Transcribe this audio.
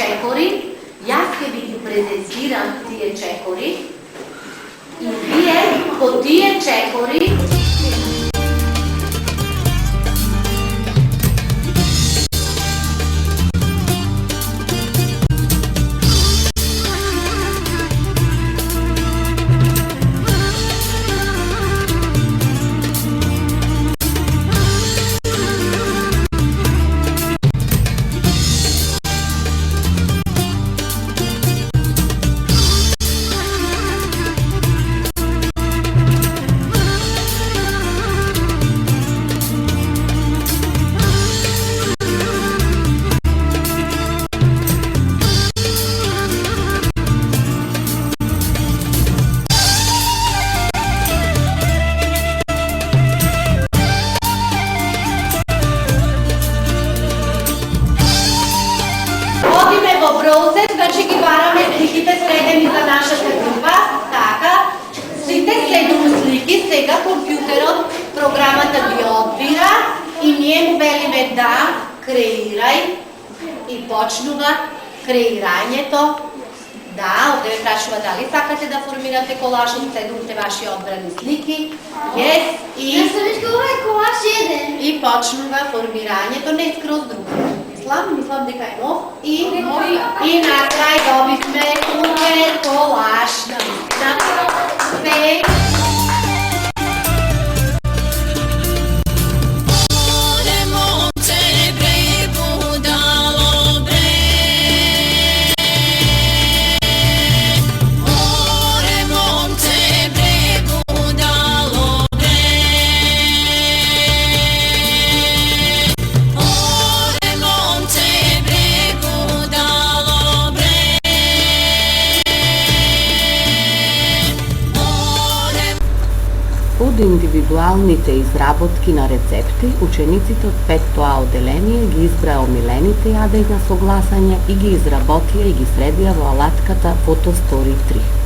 чекори. Јас ќе ви ги презентирам тие чекори и вие по тие чекори значи ги бараме сликите средени за нашата група. Така, сите следно слики, сега компјутерот, програмата ги одбира и ние му велиме да креирај и почнува креирањето. Да, овде ве прашува дали сакате да формирате колаж од седумте ваши одбрани слики. Yes, и почнува формирањето, не скроз друго. Мислам дека е нов и на крај добивме супер колаж. Од индивидуалните изработки на рецепти, учениците од 5-то одделение ги избраа омилените јадења со гласање и ги изработија и ги средија во алатката Фотостори 3.